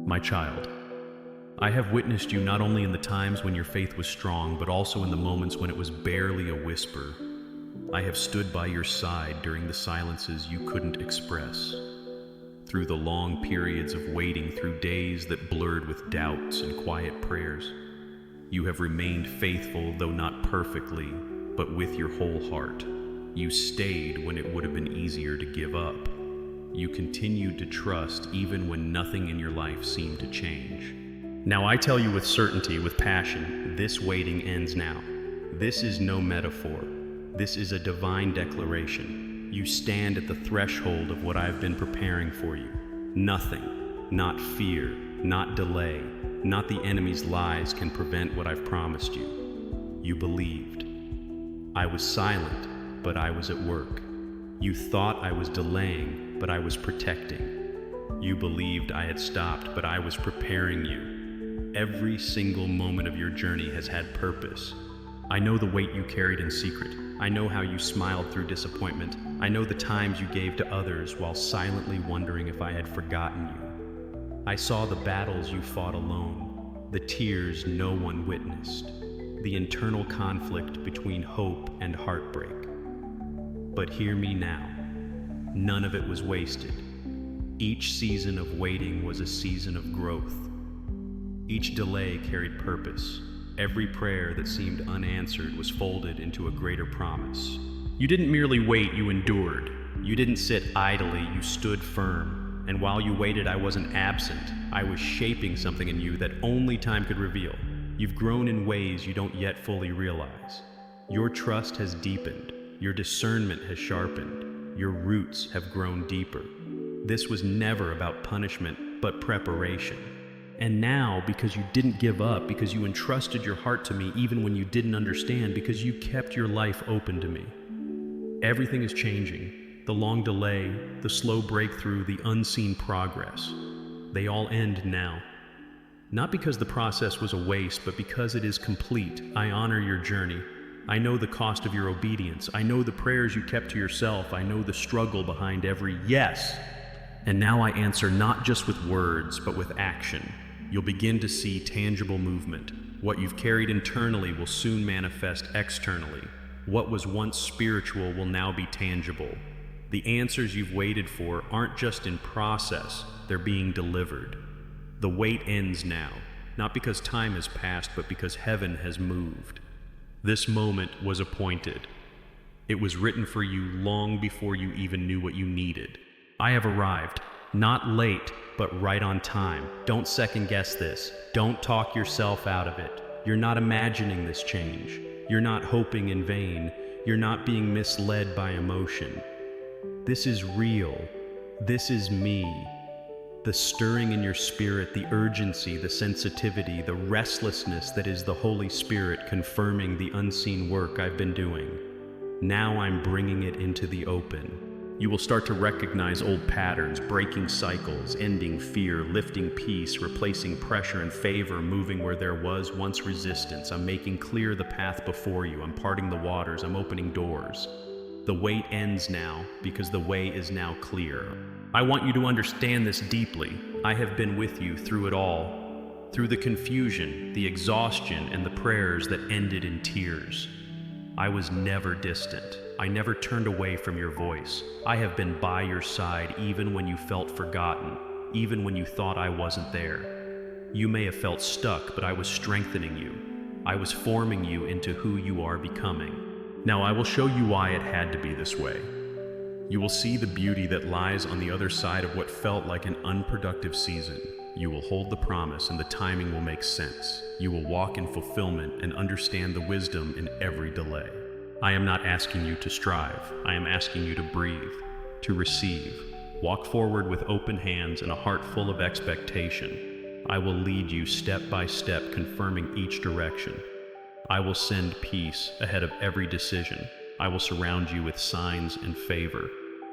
My child, I have witnessed you not only in the times when your faith was strong, but also in the moments when it was barely a whisper. I have stood by your side during the silences you couldn't express, through the long periods of waiting, through days that blurred with doubts and quiet prayers. You have remained faithful, though not perfectly, but with your whole heart. You stayed when it would have been easier to give up. You continued to trust even when nothing in your life seemed to change. Now I tell you with certainty, with passion, this waiting ends now. This is no metaphor. This is a divine declaration. You stand at the threshold of what I've been preparing for you. Nothing, not fear, not delay, not the enemy's lies can prevent what I've promised you. You believed. I was silent, but I was at work. You thought I was delaying, but I was protecting. You believed I had stopped, but I was preparing you. Every single moment of your journey has had purpose. I know the weight you carried in secret. I know how you smiled through disappointment. I know the times you gave to others while silently wondering if I had forgotten you. I saw the battles you fought alone, the tears no one witnessed, the internal conflict between hope and heartbreak. But hear me now. None of it was wasted. Each season of waiting was a season of growth. Each delay carried purpose. Every prayer that seemed unanswered was folded into a greater promise. You didn't merely wait, you endured. You didn't sit idly, you stood firm. And while you waited, I wasn't absent. I was shaping something in you that only time could reveal. You've grown in ways you don't yet fully realize. Your trust has deepened. Your discernment has sharpened. Your roots have grown deeper. This was never about punishment, but preparation. And now, because you didn't give up, because you entrusted your heart to me even when you didn't understand, because you kept your life open to me, everything is changing. The long delay, the slow breakthrough, the unseen progress, they all end now. Not because the process was a waste, but because it is complete. I honor your journey. I know the cost of your obedience. I know the prayers you kept to yourself. I know the struggle behind every yes. And now I answer not just with words, but with action. You'll begin to see tangible movement. What you've carried internally will soon manifest externally. What was once spiritual will now be tangible. The answers you've waited for aren't just in process, they're being delivered. The wait ends now, not because time has passed, but because heaven has moved. This moment was appointed. It was written for you long before you even knew what you needed. I have arrived, not late, but right on time. Don't second guess this. Don't talk yourself out of it. You're not imagining this change. You're not hoping in vain. You're not being misled by emotion. This is real. This is me. The stirring in your spirit, the urgency, the sensitivity, the restlessness that is the Holy Spirit confirming the unseen work I've been doing. Now I'm bringing it into the open. You will start to recognize old patterns, breaking cycles, ending fear, lifting peace, replacing pressure and favor, moving where there was once resistance. I'm making clear the path before you. I'm parting the waters. I'm opening doors. The wait ends now because the way is now clear. I want you to understand this deeply. I have been with you through it all, through the confusion, the exhaustion, and the prayers that ended in tears. I was never distant. I never turned away from your voice. I have been by your side even when you felt forgotten, even when you thought I wasn't there. You may have felt stuck, but I was strengthening you. I was forming you into who you are becoming. Now I will show you why it had to be this way. You will see the beauty that lies on the other side of what felt like an unproductive season. You will hold the promise and the timing will make sense. You will walk in fulfillment and understand the wisdom in every delay. I am not asking you to strive. I am asking you to breathe, to receive. Walk forward with open hands and a heart full of expectation. I will lead you step by step, confirming each direction. I will send peace ahead of every decision. I will surround you with signs and favor.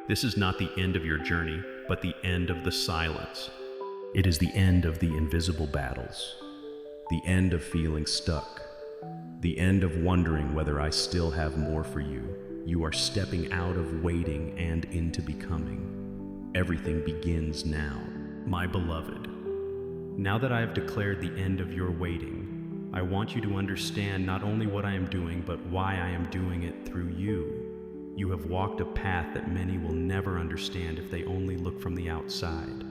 This is not the end of your journey, but the end of the silence. It is the end of the invisible battles, the end of feeling stuck, the end of wondering whether I still have more for you. You are stepping out of waiting and into becoming. Everything begins now. My beloved, Now that I have declared the end of your waiting, I want you to understand not only what I am doing, but why I am doing it through you. You have walked a path that many will never understand if they only look from the outside.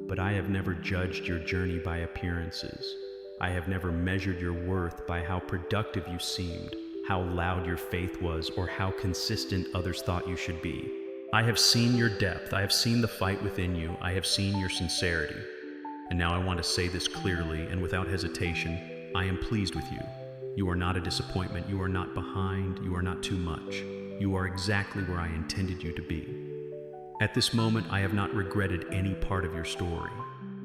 But I have never judged your journey by appearances. I have never measured your worth by how productive you seemed, how loud your faith was, or how consistent others thought you should be. I have seen your depth. I have seen the fight within you. I have seen your sincerity. And now I want to say this clearly and without hesitation. I am pleased with you. You are not a disappointment. You are not behind. You are not too much. You are exactly where I intended you to be. At this moment, I have not regretted any part of your story.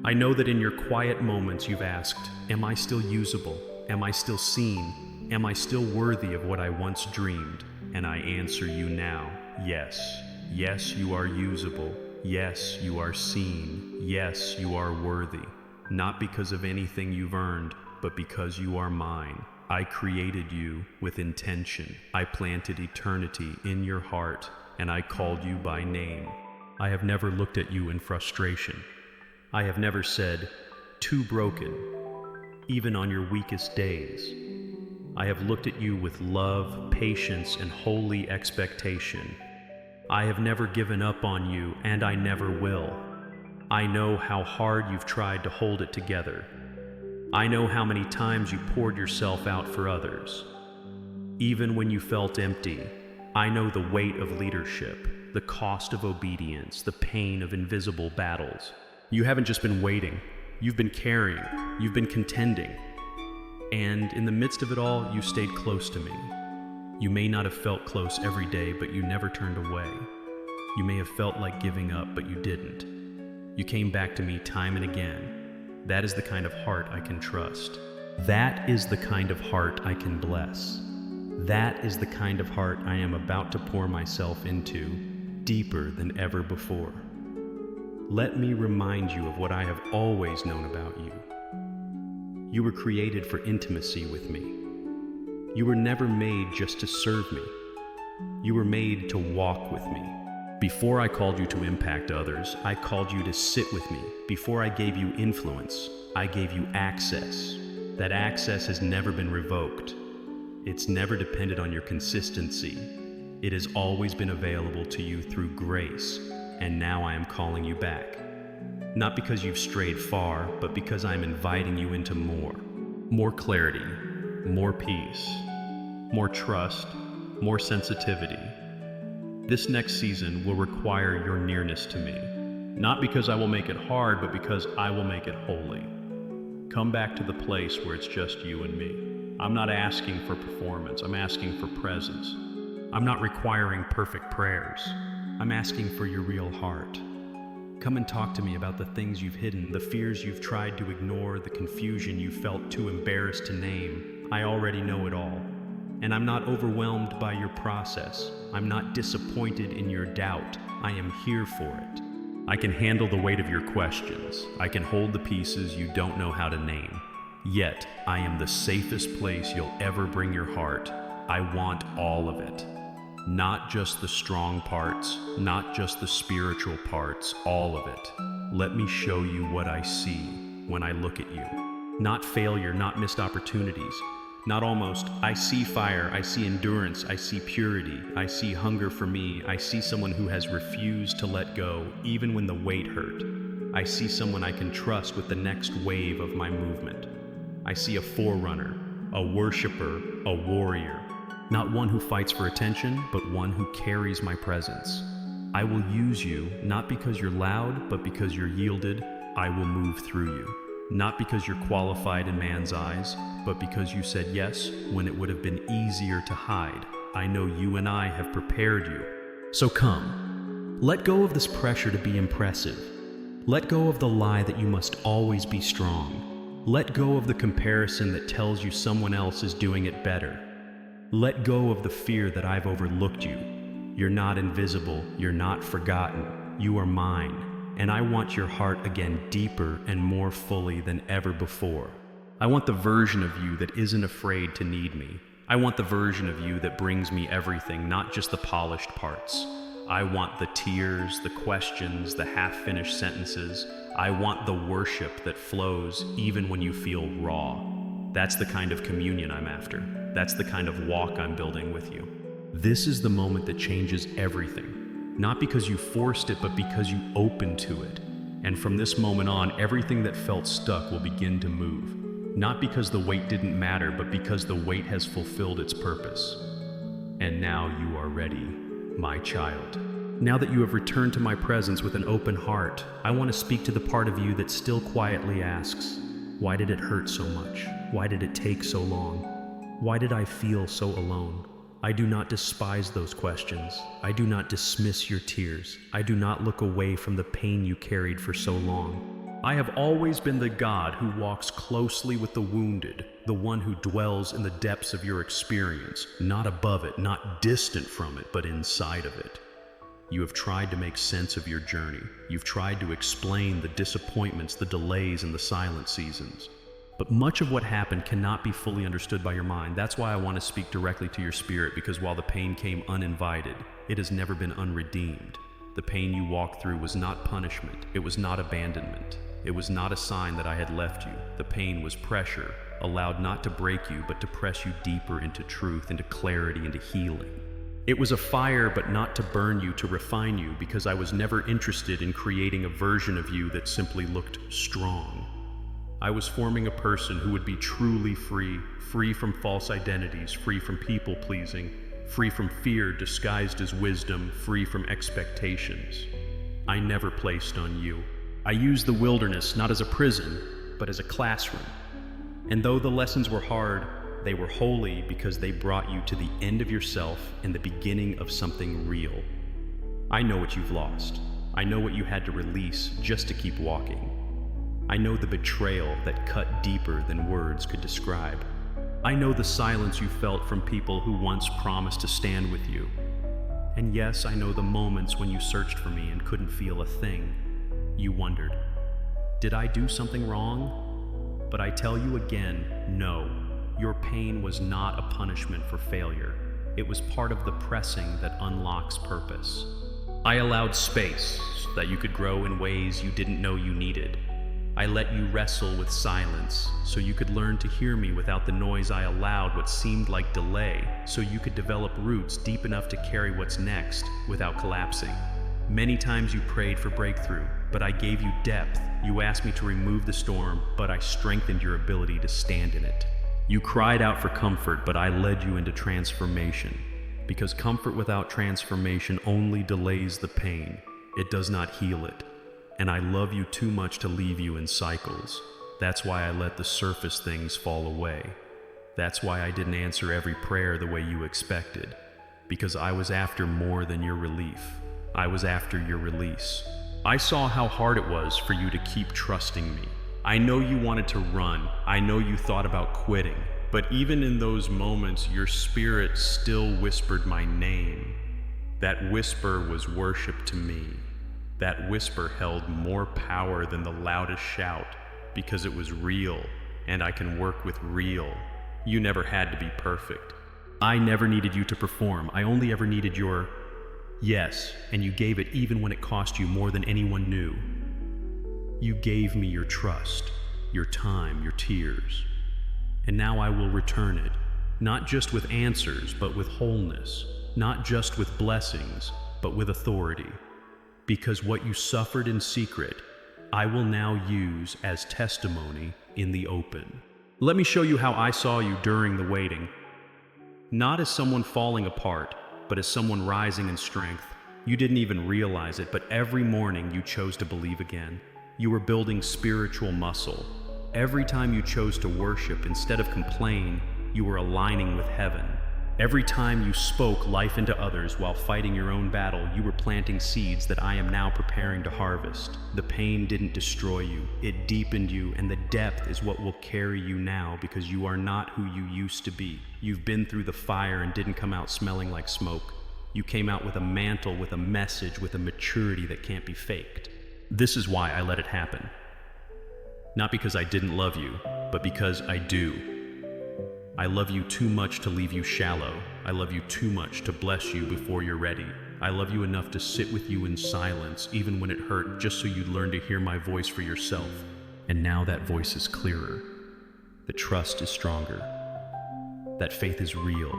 I know that in your quiet moments you've asked, am I still usable? Am I still seen? Am I still worthy of what I once dreamed? And I answer you now, yes. Yes, you are usable. Yes, you are seen. Yes, you are worthy. Not because of anything you've earned, but because you are mine. I created you with intention. I planted eternity in your heart, and I called you by name. I have never looked at you in frustration. I have never said, too broken, even on your weakest days. I have looked at you with love, patience, and holy expectation. I have never given up on you, and I never will. I know how hard you've tried to hold it together. I know how many times you poured yourself out for others. Even when you felt empty, I know the weight of leadership, the cost of obedience, the pain of invisible battles. You haven't just been waiting, you've been carrying, you've been contending. And in the midst of it all, you stayed close to me. You may not have felt close every day, but you never turned away. You may have felt like giving up, but you didn't. You came back to me time and again. That is the kind of heart I can trust. That is the kind of heart I can bless. That is the kind of heart I am about to pour myself into, deeper than ever before. Let me remind you of what I have always known about you. You were created for intimacy with me. You were never made just to serve me. You were made to walk with me. Before I called you to impact others, I called you to sit with me. Before I gave you influence, I gave you access. That access has never been revoked. It's never depended on your consistency. It has always been available to you through grace, and now I am calling you back. Not because you've strayed far, but because I am inviting you into more. More clarity, more peace, more trust, more sensitivity. This next season will require your nearness to me. Not because I will make it hard, but because I will make it holy. Come back to the place where it's just you and me. I'm not asking for performance, I'm asking for presence. I'm not requiring perfect prayers. I'm asking for your real heart. Come and talk to me about the things you've hidden, the fears you've tried to ignore, the confusion you felt too embarrassed to name. I already know it all. And I'm not overwhelmed by your process. I'm not disappointed in your doubt. I am here for it. I can handle the weight of your questions. I can hold the pieces you don't know how to name. Yet, I am the safest place you'll ever bring your heart. I want all of it. Not just the strong parts, not just the spiritual parts, all of it. Let me show you what I see when I look at you. Not failure, not missed opportunities, not almost. I see fire, I see endurance, I see purity, I see hunger for me, I see someone who has refused to let go, even when the weight hurt. I see someone I can trust with the next wave of my movement. I see a forerunner, a worshiper, a warrior. Not one who fights for attention, but one who carries my presence. I will use you, not because you're loud, but because you're yielded. I will move through you. Not because you're qualified in man's eyes, but because you said yes when it would have been easier to hide. I know you and I have prepared you. So come, let go of this pressure to be impressive. Let go of the lie that you must always be strong. Let go of the comparison that tells you someone else is doing it better. Let go of the fear that I've overlooked you. You're not invisible, you're not forgotten, you are mine, and I want your heart again deeper and more fully than ever before. I want the version of you that isn't afraid to need me. I want the version of you that brings me everything, not just the polished parts. I want the tears, the questions, the half-finished sentences. I want the worship that flows even when you feel raw. That's the kind of communion I'm after. That's the kind of walk I'm building with you. This is the moment that changes everything. Not because you forced it, but because you opened to it. And from this moment on, everything that felt stuck will begin to move. Not because the weight didn't matter, but because the weight has fulfilled its purpose. And now you are ready, my child. Now that you have returned to my presence with an open heart, I want to speak to the part of you that still quietly asks, why did it hurt so much? Why did it take so long? Why did I feel so alone? I do not despise those questions. I do not dismiss your tears. I do not look away from the pain you carried for so long. I have always been the God who walks closely with the wounded, the one who dwells in the depths of your experience, not above it, not distant from it, but inside of it. You have tried to make sense of your journey. You've tried to explain the disappointments, the delays, and the silent seasons. But much of what happened cannot be fully understood by your mind. That's why I want to speak directly to your spirit, because while the pain came uninvited, it has never been unredeemed. The pain you walked through was not punishment. It was not abandonment. It was not a sign that I had left you. The pain was pressure, allowed not to break you, but to press you deeper into truth, into clarity, into healing. It was a fire, but not to burn you, to refine you, because I was never interested in creating a version of you that simply looked strong. I was forming a person who would be truly free, free from false identities, free from people-pleasing, free from fear disguised as wisdom, free from expectations. I never placed on you. I used the wilderness not as a prison, but as a classroom. And though the lessons were hard, they were holy because they brought you to the end of yourself and the beginning of something real. I know what you've lost. I know what you had to release just to keep walking. I know the betrayal that cut deeper than words could describe. I know the silence you felt from people who once promised to stand with you. And yes, I know the moments when you searched for me and couldn't feel a thing. You wondered, did I do something wrong? But I tell you again, no. Your pain was not a punishment for failure. It was part of the pressing that unlocks purpose. I allowed space so that you could grow in ways you didn't know you needed. I let you wrestle with silence so you could learn to hear me without the noise. I allowed what seemed like delay so you could develop roots deep enough to carry what's next without collapsing. Many times you prayed for breakthrough, but I gave you depth. You asked me to remove the storm, but I strengthened your ability to stand in it. You cried out for comfort, but I led you into transformation. Because comfort without transformation only delays the pain. It does not heal it. And I love you too much to leave you in cycles. That's why I let the surface things fall away. That's why I didn't answer every prayer the way you expected. Because I was after more than your relief. I was after your release. I saw how hard it was for you to keep trusting me. I know you wanted to run. I know you thought about quitting. But even in those moments, your spirit still whispered my name. That whisper was worship to me. That whisper held more power than the loudest shout because it was real, and I can work with real. You never had to be perfect. I never needed you to perform. I only ever needed your yes, and you gave it even when it cost you more than anyone knew. You gave me your trust, your time, your tears. And now I will return it, not just with answers, but with wholeness, not just with blessings, but with authority. Because what you suffered in secret, I will now use as testimony in the open. Let me show you how I saw you during the waiting. Not as someone falling apart, but as someone rising in strength. You didn't even realize it, but every morning you chose to believe again. You were building spiritual muscle. Every time you chose to worship instead of complain, you were aligning with heaven. Every time you spoke life into others while fighting your own battle, you were planting seeds that I am now preparing to harvest. The pain didn't destroy you, it deepened you, and the depth is what will carry you now because you are not who you used to be. You've been through the fire and didn't come out smelling like smoke. You came out with a mantle, with a message, with a maturity that can't be faked. This is why I let it happen. Not because I didn't love you, but because I do. I love you too much to leave you shallow. I love you too much to bless you before you're ready. I love you enough to sit with you in silence, even when it hurt, just so you'd learn to hear my voice for yourself. And now that voice is clearer. The trust is stronger. That faith is real.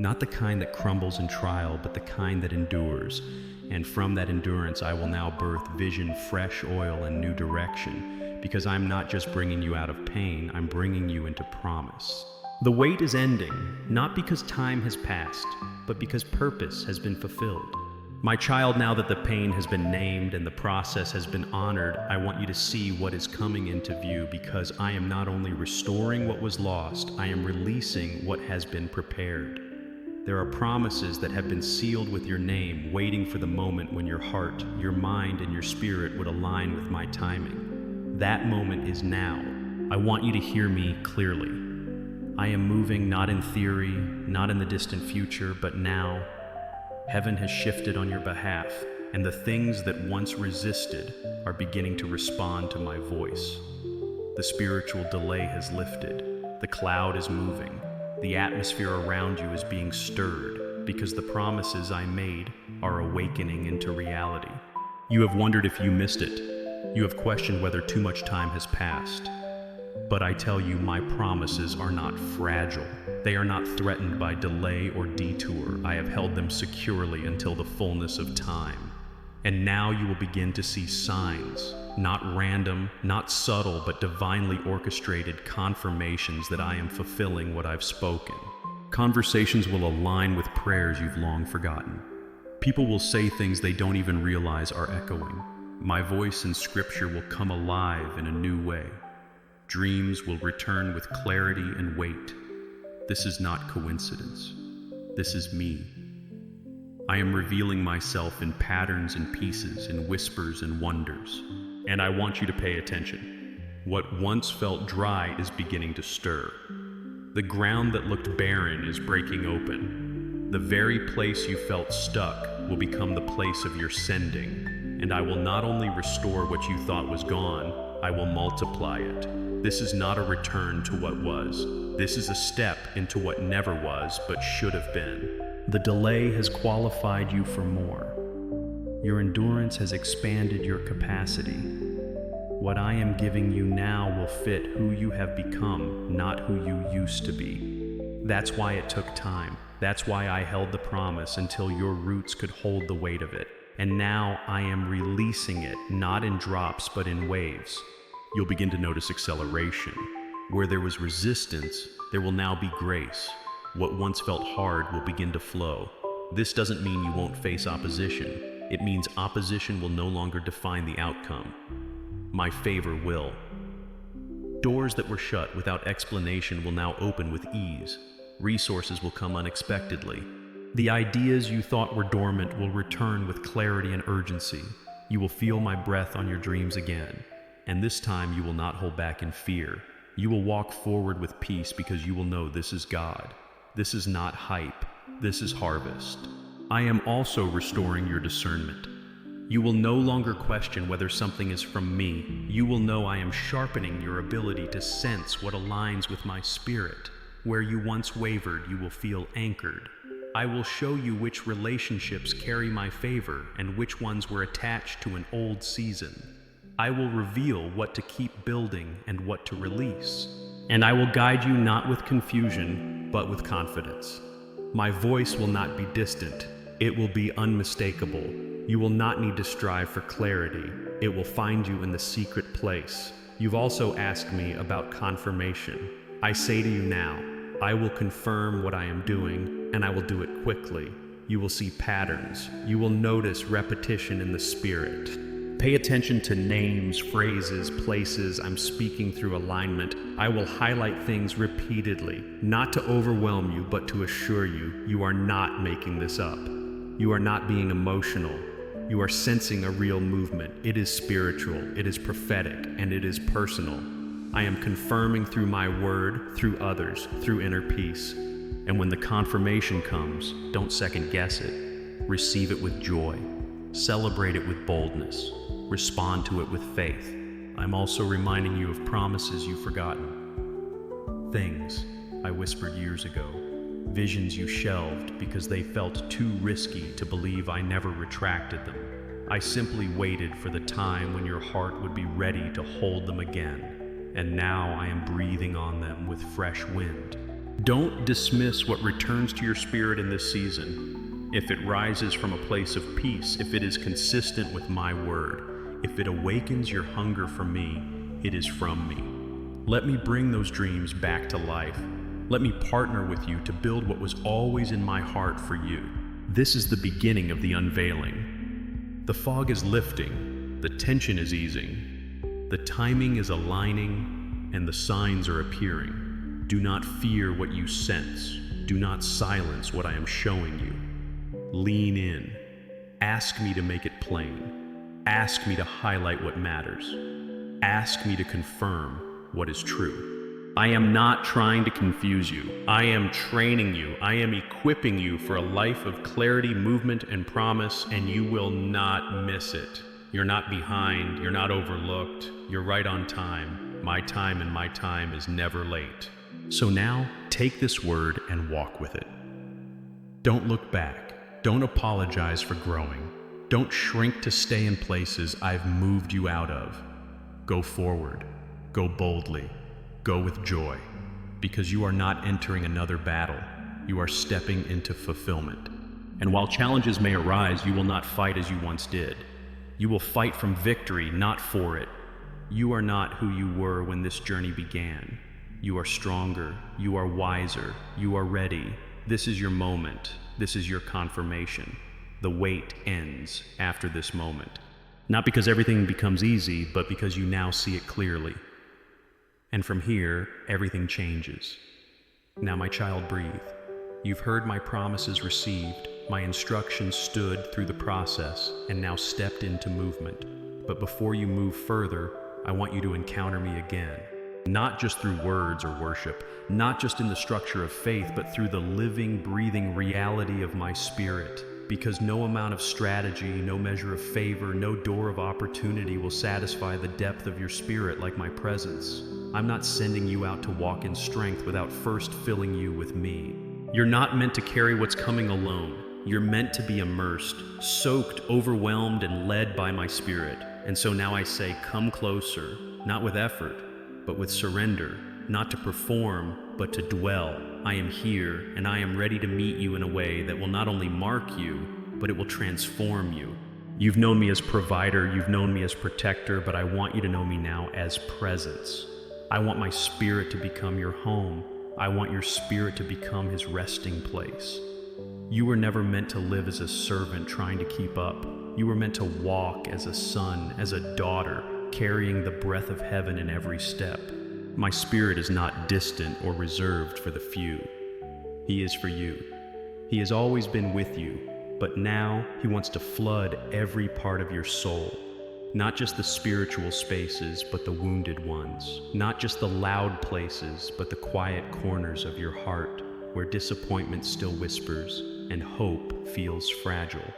Not the kind that crumbles in trial, but the kind that endures. And from that endurance, I will now birth vision, fresh oil, and new direction. Because I'm not just bringing you out of pain, I'm bringing you into promise. The wait is ending, not because time has passed, but because purpose has been fulfilled. My child, now that the pain has been named and the process has been honored, I want you to see what is coming into view, because I am not only restoring what was lost, I am releasing what has been prepared. There are promises that have been sealed with your name, waiting for the moment when your heart, your mind, and your spirit would align with my timing. That moment is now. I want you to hear me clearly. I am moving not in theory, not in the distant future, but now. Heaven has shifted on your behalf, and the things that once resisted are beginning to respond to my voice. The spiritual delay has lifted. The cloud is moving. The atmosphere around you is being stirred, because the promises I made are awakening into reality. You have wondered if you missed it. You have questioned whether too much time has passed. But I tell you, my promises are not fragile. They are not threatened by delay or detour. I have held them securely until the fullness of time. And now you will begin to see signs, not random, not subtle, but divinely orchestrated confirmations that I am fulfilling what I've spoken. Conversations will align with prayers you've long forgotten. People will say things they don't even realize are echoing. My voice in Scripture will come alive in a new way. Dreams will return with clarity and weight. This is not coincidence. This is me. I am revealing myself in patterns and pieces, in whispers and wonders. And I want you to pay attention. What once felt dry is beginning to stir. The ground that looked barren is breaking open. The very place you felt stuck will become the place of your sending. And I will not only restore what you thought was gone, I will multiply it. This is not a return to what was. This is a step into what never was, but should have been. The delay has qualified you for more. Your endurance has expanded your capacity. What I am giving you now will fit who you have become, not who you used to be. That's why it took time. That's why I held the promise until your roots could hold the weight of it. And now I am releasing it, not in drops, but in waves. You'll begin to notice acceleration. Where there was resistance, there will now be grace. What once felt hard will begin to flow. This doesn't mean you won't face opposition. It means opposition will no longer define the outcome. My favor will. Doors that were shut without explanation will now open with ease. Resources will come unexpectedly. The ideas you thought were dormant will return with clarity and urgency. You will feel my breath on your dreams again. And this time you will not hold back in fear. You will walk forward with peace, because you will know this is God. This is not hype. This is harvest. I am also restoring your discernment. You will no longer question whether something is from me. You will know I am sharpening your ability to sense what aligns with my spirit. Where you once wavered, you will feel anchored. I will show you which relationships carry my favor and which ones were attached to an old season. I will reveal what to keep building and what to release. And I will guide you not with confusion, but with confidence. My voice will not be distant. It will be unmistakable. You will not need to strive for clarity. It will find you in the secret place. You've also asked me about confirmation. I say to you now, I will confirm what I am doing, and I will do it quickly. You will see patterns. You will notice repetition in the spirit. Pay attention to names, phrases, places. I'm speaking through alignment. I will highlight things repeatedly, not to overwhelm you, but to assure you, you are not making this up. You are not being emotional. You are sensing a real movement. It is spiritual, it is prophetic, and it is personal. I am confirming through my word, through others, through inner peace. And when the confirmation comes, don't second guess it. Receive it with joy. Celebrate it with boldness. Respond to it with faith. I'm also reminding you of promises you've forgotten. Things I whispered years ago. visions you shelved because they felt too risky to believe I never retracted them. I simply waited for the time when your heart would be ready to hold them again, and now I am breathing on them with fresh wind. Don't dismiss what returns to your spirit in this season. If it rises from a place of peace, if it is consistent with my word, if it awakens your hunger for me, it is from me. Let me bring those dreams back to life. Let me partner with you to build what was always in my heart for you. This is the beginning of the unveiling. The fog is lifting, the tension is easing, the timing is aligning, and the signs are appearing. Do not fear what you sense. Do not silence what I am showing you. Lean in. Ask me to make it plain. Ask me to highlight what matters. Ask me to confirm what is true. I am not trying to confuse you. I am training you. I am equipping you for a life of clarity, movement, and promise, and you will not miss it. You're not behind. You're not overlooked. You're right on time. My time and my time is never late. So now, take this word and walk with it. Don't look back. Don't apologize for growing. Don't shrink to stay in places I've moved you out of. Go forward. Go boldly. Go with joy. Because you are not entering another battle. You are stepping into fulfillment. And while challenges may arise, you will not fight as you once did. You will fight from victory, not for it. You are not who you were when this journey began. You are stronger, you are wiser, you are ready. This is your moment, this is your confirmation. The wait ends after this moment. Not because everything becomes easy, but because you now see it clearly. And from here, everything changes. Now, my child, breathe. You've heard my promises received, my instructions stood through the process, and now stepped into movement. But before you move further, I want you to encounter me again. Not just through words or worship, not just in the structure of faith, but through the living, breathing reality of my spirit. Because no amount of strategy, no measure of favor, no door of opportunity will satisfy the depth of your spirit like my presence. I'm not sending you out to walk in strength without first filling you with me. You're not meant to carry what's coming alone. You're meant to be immersed, soaked, overwhelmed, and led by my spirit. And so now I say, come closer, not with effort, but with surrender, not to perform, but to dwell. I am here, and I am ready to meet you in a way that will not only mark you, but it will transform you. You've known me as provider, you've known me as protector, but I want you to know me now as presence. I want my spirit to become your home. I want your spirit to become his resting place. You were never meant to live as a servant trying to keep up. You were meant to walk as a son, as a daughter, carrying the breath of heaven in every step. My spirit is not distant or reserved for the few. He is for you. He has always been with you, but now he wants to flood every part of your soul. Not just the spiritual spaces, but the wounded ones. Not just the loud places, but the quiet corners of your heart, where disappointment still whispers and hope feels fragile.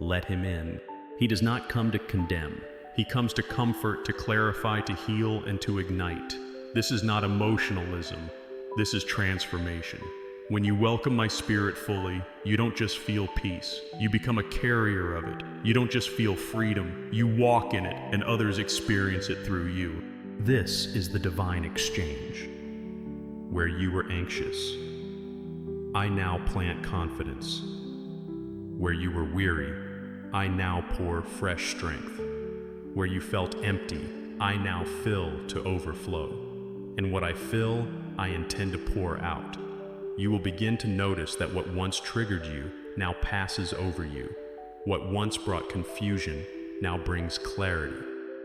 Let him in. He does not come to condemn. He comes to comfort, to clarify, to heal, and to ignite. This is not emotionalism. This is transformation. When you welcome my spirit fully, you don't just feel peace. You become a carrier of it. You don't just feel freedom. You walk in it, and others experience it through you. This is the divine exchange. Where you were anxious, I now plant confidence. Where you were weary, I now pour fresh strength. Where you felt empty, I now fill to overflow. And what I fill, I intend to pour out. You will begin to notice that what once triggered you now passes over you. What once brought confusion now brings clarity.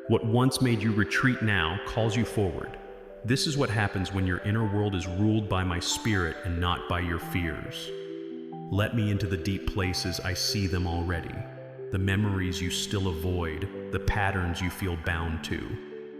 What once made you retreat now calls you forward. This is what happens when your inner world is ruled by my spirit and not by your fears. Let me into the deep places I see them already. The memories you still avoid, the patterns you feel bound to,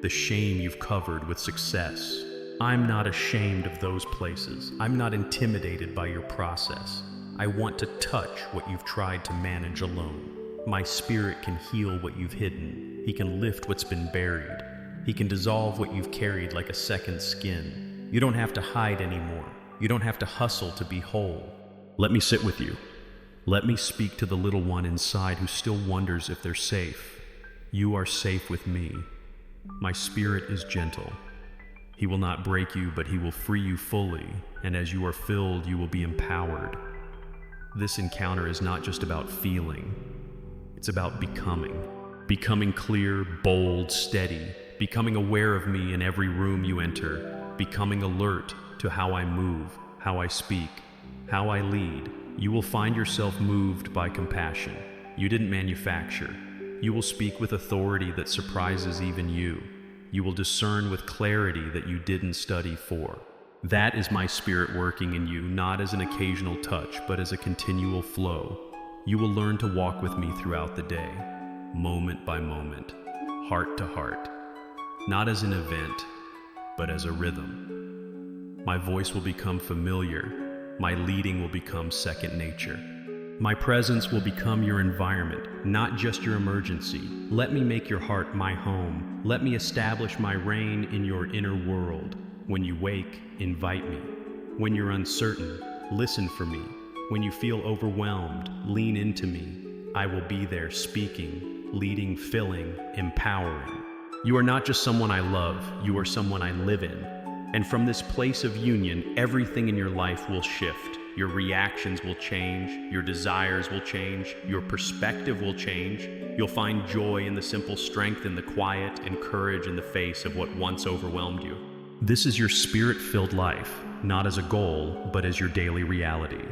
the shame you've covered with success. I'm not ashamed of those places. I'm not intimidated by your process. I want to touch what you've tried to manage alone. My spirit can heal what you've hidden. He can lift what's been buried. He can dissolve what you've carried like a second skin. You don't have to hide anymore. You don't have to hustle to be whole. Let me sit with you. Let me speak to the little one inside who still wonders if they're safe. You are safe with me. My spirit is gentle. He will not break you, but he will free you fully, and as you are filled, you will be empowered. This encounter is not just about feeling. It's about becoming. Becoming clear, bold, steady. Becoming aware of me in every room you enter. Becoming alert to how I move, how I speak, how I lead. You will find yourself moved by compassion. You didn't manufacture. You will speak with authority that surprises even you. You will discern with clarity that you didn't study for. That is my spirit working in you, not as an occasional touch, but as a continual flow. You will learn to walk with me throughout the day, moment by moment, heart to heart, not as an event, but as a rhythm. My voice will become familiar. My leading will become second nature. My presence will become your environment, not just your emergency. Let me make your heart my home. Let me establish my reign in your inner world. When you wake, invite me. When you're uncertain, listen for me. When you feel overwhelmed, lean into me. I will be there speaking, leading, filling, empowering. You are not just someone I love, you are someone I live in. And from this place of union, everything in your life will shift. Your reactions will change, your desires will change, your perspective will change. You'll find joy in the simple, strength in the quiet, and courage in the face of what once overwhelmed you. This is your spirit-filled life, not as a goal, but as your daily reality.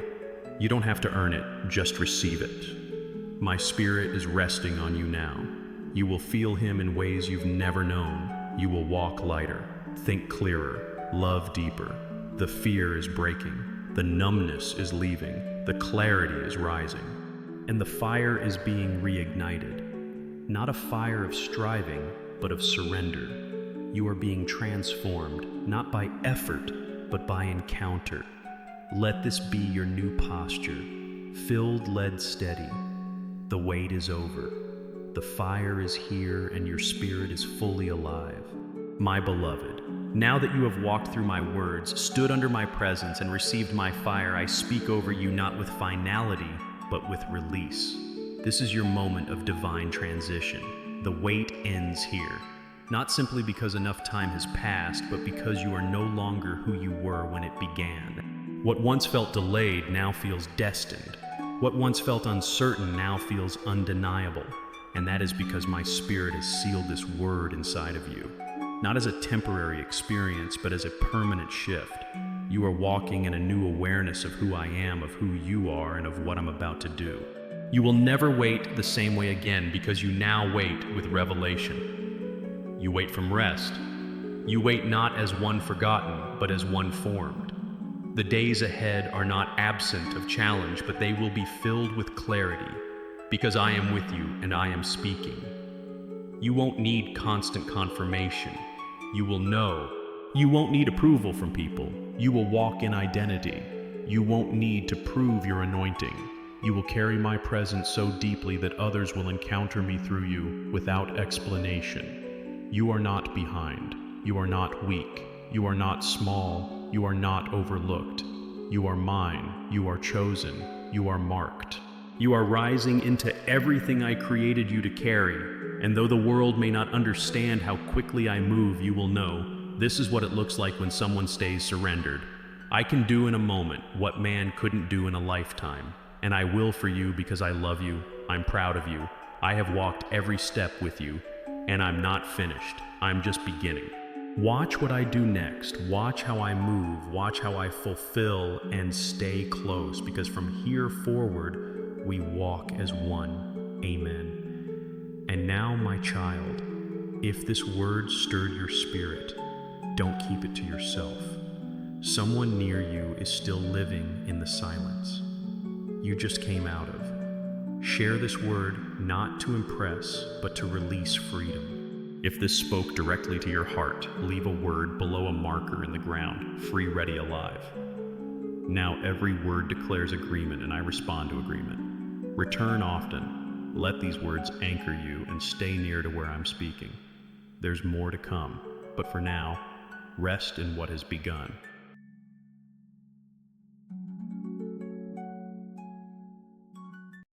You don't have to earn it, just receive it. My spirit is resting on you now. You will feel him in ways you've never known. You will walk lighter, think clearer, love deeper. The fear is breaking. The numbness is leaving, the clarity is rising, and the fire is being reignited. Not a fire of striving, but of surrender. You are being transformed, not by effort, but by encounter. Let this be your new posture, filled, led, steady. The wait is over. The fire is here, and your spirit is fully alive. My beloved, now that you have walked through my words, stood under my presence, and received my fire, I speak over you not with finality, but with release. This is your moment of divine transition. The wait ends here, not simply because enough time has passed, but because you are no longer who you were when it began. What once felt delayed now feels destined. What once felt uncertain now feels undeniable. And that is because my spirit has sealed this word inside of you. Not as a temporary experience, but as a permanent shift. You are walking in a new awareness of who I am, of who you are, and of what I'm about to do. You will never wait the same way again because you now wait with revelation. You wait from rest. You wait not as one forgotten, but as one formed. The days ahead are not absent of challenge, but they will be filled with clarity, because I am with you and I am speaking. You won't need constant confirmation. You will know. You won't need approval from people. You will walk in identity. You won't need to prove your anointing. You will carry my presence so deeply that others will encounter me through you without explanation. You are not behind. You are not weak. You are not small. You are not overlooked. You are mine. You are chosen. You are marked. You are rising into everything I created you to carry. And though the world may not understand how quickly I move, you will know this is what it looks like when someone stays surrendered. I can do in a moment what man couldn't do in a lifetime. And I will for you because I love you. I'm proud of you. I have walked every step with you. And I'm not finished. I'm just beginning. Watch what I do next. Watch how I move. Watch how I fulfill and stay close. Because from here forward, we walk as one. Amen. And now, my child, if this word stirred your spirit, don't keep it to yourself. Someone near you is still living in the silence you just came out of. Share this word not to impress, but to release freedom. If this spoke directly to your heart, leave a word below a marker in the ground, free, ready, alive. Now every word declares agreement, and I respond to agreement. Return often. Let these words anchor you and stay near to where I'm speaking. There's more to come, but for now, rest in what has begun.